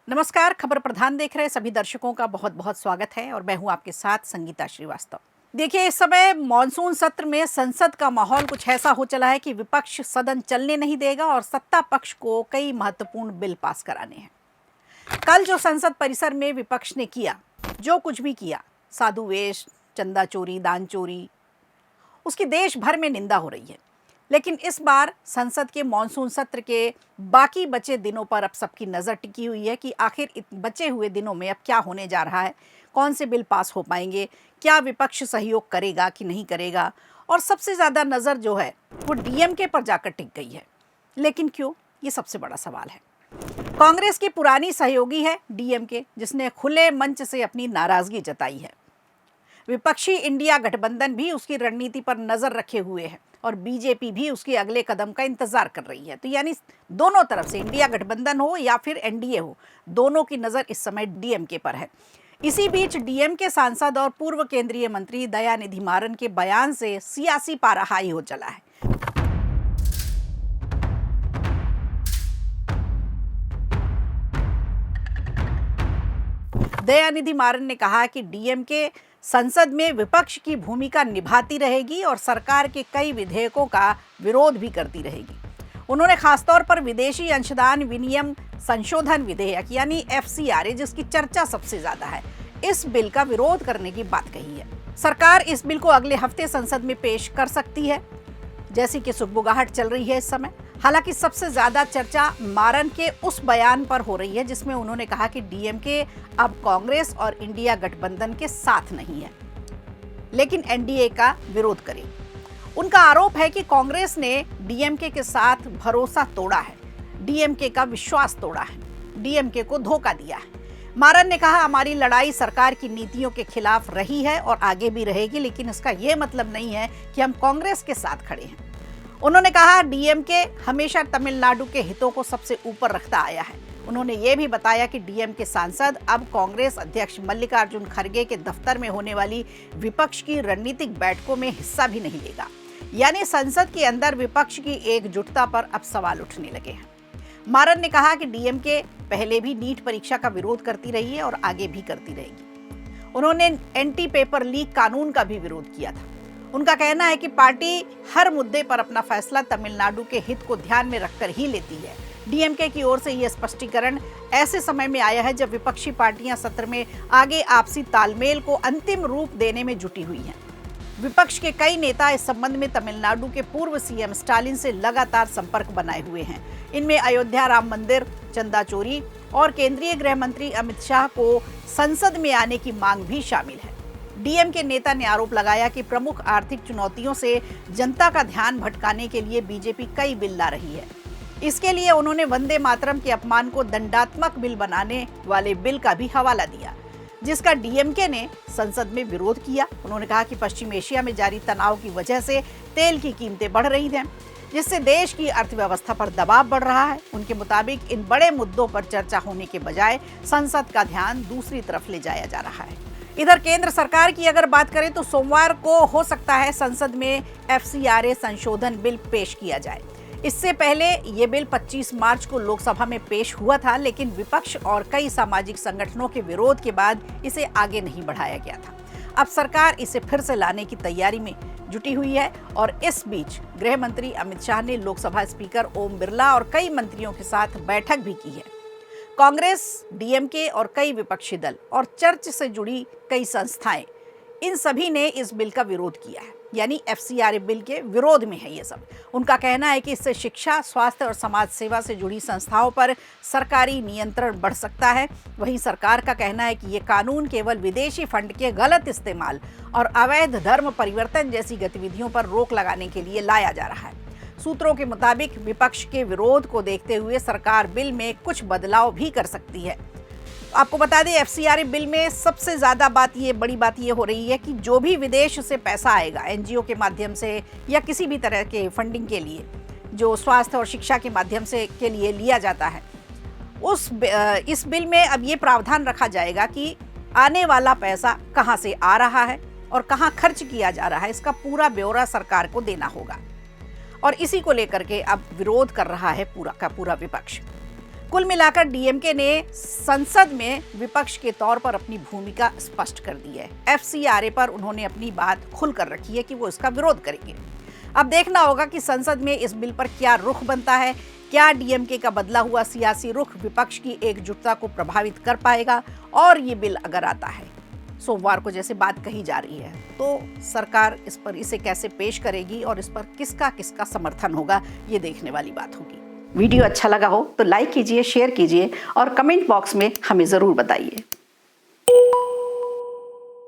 नमस्कार। खबर प्रधान देख रहे सभी दर्शकों का बहुत बहुत स्वागत है और मैं हूं आपके साथ संगीता श्रीवास्तव। देखिए, इस समय मॉनसून सत्र में संसद का माहौल कुछ ऐसा हो चला है कि विपक्ष सदन चलने नहीं देगा और सत्ता पक्ष को कई महत्वपूर्ण बिल पास कराने हैं। कल जो संसद परिसर में विपक्ष ने किया, जो कुछ भी किया, साधु वेश, चंदा चोरी, दान चोरी, उसकी देश भर में निंदा हो रही है। लेकिन इस बार संसद के मॉनसून सत्र के बाकी बचे दिनों पर अब सबकी नज़र टिकी हुई है कि आखिर बचे हुए दिनों में अब क्या होने जा रहा है, कौन से बिल पास हो पाएंगे, क्या विपक्ष सहयोग करेगा कि नहीं करेगा। और सबसे ज़्यादा नज़र जो है वो डीएमके पर जाकर टिक गई है। लेकिन क्यों, ये सबसे बड़ा सवाल है। कांग्रेस की पुरानी सहयोगी है डीएमके, जिसने खुले मंच से अपनी नाराज़गी जताई है। विपक्षी इंडिया गठबंधन भी उसकी रणनीति पर नजर रखे हुए है और बीजेपी भी उसके अगले कदम का इंतजार कर रही है। तो यानी दोनों तरफ से, इंडिया गठबंधन हो या फिर एनडीए हो, दोनों की नजर इस समय डीएमके पर है। इसी बीच डीएमके सांसद और पूर्व केंद्रीय मंत्री दयानिधि मारन के बयान से सियासी पारा हाई हो चला है। दयानिधि मारन ने कहा कि डीएमके संसद में विपक्ष की भूमिका निभाती रहेगी और सरकार के कई विधेयकों का विरोध भी करती रहेगी। उन्होंने खासतौर पर विदेशी अंशदान विनियम संशोधन विधेयक यानी एफसीआरए, जिसकी चर्चा सबसे ज्यादा है, इस बिल का विरोध करने की बात कही है। सरकार इस बिल को अगले हफ्ते संसद में पेश कर सकती है, जैसी कि सुगबुगाहट चल रही है इस समय। हालांकि सबसे ज्यादा चर्चा मारन के उस बयान पर हो रही है जिसमें उन्होंने कहा कि डीएमके अब कांग्रेस और इंडिया गठबंधन के साथ नहीं है, लेकिन एनडीए का विरोध करे। उनका आरोप है कि कांग्रेस ने डीएमके के साथ भरोसा तोड़ा है, डीएमके का विश्वास तोड़ा है, डीएमके को धोखा दिया है। मारन ने कहा, हमारी लड़ाई सरकार की नीतियों के खिलाफ रही है और आगे भी रहेगी, लेकिन इसका यह मतलब नहीं है कि हम कांग्रेस के साथ खड़े हैं। उन्होंने कहा, डीएमके हमेशा तमिलनाडु के हितों को सबसे ऊपर रखता आया है। उन्होंने ये भी बताया कि डीएमके सांसद अब कांग्रेस अध्यक्ष मल्लिकार्जुन खड़गे के दफ्तर में होने वाली विपक्ष की रणनीतिक बैठकों में हिस्सा भी नहीं लेगा। यानी संसद के अंदर विपक्ष की एकजुटता पर अब सवाल उठने लगे हैं। मारन ने कहा कि डीएमके पहले भी नीट परीक्षा का विरोध करती रही है और आगे भी करती रहेगी। उन्होंने एंटी पेपर लीक कानून का भी विरोध किया था। उनका कहना है कि पार्टी हर मुद्दे पर अपना फैसला तमिलनाडु के हित को ध्यान में रखकर ही लेती है। डीएमके की ओर से यह स्पष्टीकरण ऐसे समय में आया है जब विपक्षी पार्टियां सत्र में आगे आपसी तालमेल को अंतिम रूप देने में जुटी हुई हैं। विपक्ष के कई नेता इस संबंध में तमिलनाडु के पूर्व सीएम स्टालिन से लगातार संपर्क बनाए हुए हैं। इनमें अयोध्या राम मंदिर, चंदा चोरी और केंद्रीय गृह मंत्री अमित शाह को संसद में आने की मांग भी शामिल है। डीएमके नेता ने आरोप लगाया कि प्रमुख आर्थिक चुनौतियों से जनता का ध्यान भटकाने के लिए बीजेपी कई बिल ला रही है। इसके लिए उन्होंने वंदे मातरम के अपमान को दंडात्मक बिल बनाने वाले बिल का भी हवाला दिया, जिसका डीएमके ने संसद में विरोध किया। उन्होंने कहा कि पश्चिम एशिया में जारी तनाव की वजह से तेल की कीमतें बढ़ रही हैं, जिससे देश की अर्थव्यवस्था पर दबाव बढ़ रहा है। उनके मुताबिक इन बड़े मुद्दों पर चर्चा होने के बजाय संसद का ध्यान दूसरी तरफ ले जाया जा रहा है। इधर केंद्र सरकार की अगर बात करें तो सोमवार को हो सकता है संसद में एफसीआरए संशोधन बिल पेश किया जाए। इससे पहले ये बिल 25 मार्च को लोकसभा में पेश हुआ था, लेकिन विपक्ष और कई सामाजिक संगठनों के विरोध के बाद इसे आगे नहीं बढ़ाया गया था। अब सरकार इसे फिर से लाने की तैयारी में जुटी हुई है और इस बीच गृह मंत्री अमित शाह ने लोकसभा स्पीकर ओम बिरला और कई मंत्रियों के साथ बैठक भी की है। कांग्रेस, डीएमके और कई विपक्षी दल और चर्च से जुड़ी कई संस्थाएं, इन सभी ने इस बिल का विरोध किया है। यानी एफसीआरए बिल के विरोध में है ये सब। उनका कहना है कि इससे शिक्षा, स्वास्थ्य और समाज सेवा से जुड़ी संस्थाओं पर सरकारी नियंत्रण बढ़ सकता है। वहीं सरकार का कहना है कि ये कानून केवल विदेशी फंड के गलत इस्तेमाल और अवैध धर्म परिवर्तन जैसी गतिविधियों पर रोक लगाने के लिए लाया जा रहा है। सूत्रों के मुताबिक विपक्ष के विरोध को देखते हुए सरकार बिल में कुछ बदलाव भी कर सकती है। आपको बता दें, एफसीआरए बिल में सबसे ज्यादा बड़ी बात ये हो रही है कि जो भी विदेश से पैसा आएगा एनजीओ के माध्यम से या किसी भी तरह के फंडिंग के लिए, जो स्वास्थ्य और शिक्षा के माध्यम से के लिए लिया जाता है, इस बिल में अब ये प्रावधान रखा जाएगा कि आने वाला पैसा कहाँ से आ रहा है और कहाँ खर्च किया जा रहा है, इसका पूरा ब्यौरा सरकार को देना होगा। और इसी को लेकर के अब विरोध कर रहा है पूरा का पूरा विपक्ष। कुल मिलाकर डीएमके ने संसद में विपक्ष के तौर पर अपनी भूमिका स्पष्ट कर दी है। एफसीआरए पर उन्होंने अपनी बात खुलकर रखी है कि वो इसका विरोध करेंगे। अब देखना होगा कि संसद में इस बिल पर क्या रुख बनता है। क्या डीएमके का बदला हुआ सियासी रुख विपक्ष की एकजुटता को प्रभावित कर पाएगा? और ये बिल अगर आता है सोमवार को जैसे बात कही जा रही है, तो सरकार इसे कैसे पेश करेगी और इस पर किसका किसका समर्थन होगा, ये देखने वाली बात होगी। वीडियो अच्छा लगा हो तो लाइक कीजिए, शेयर कीजिए और कमेंट बॉक्स में हमें ज़रूर बताइए।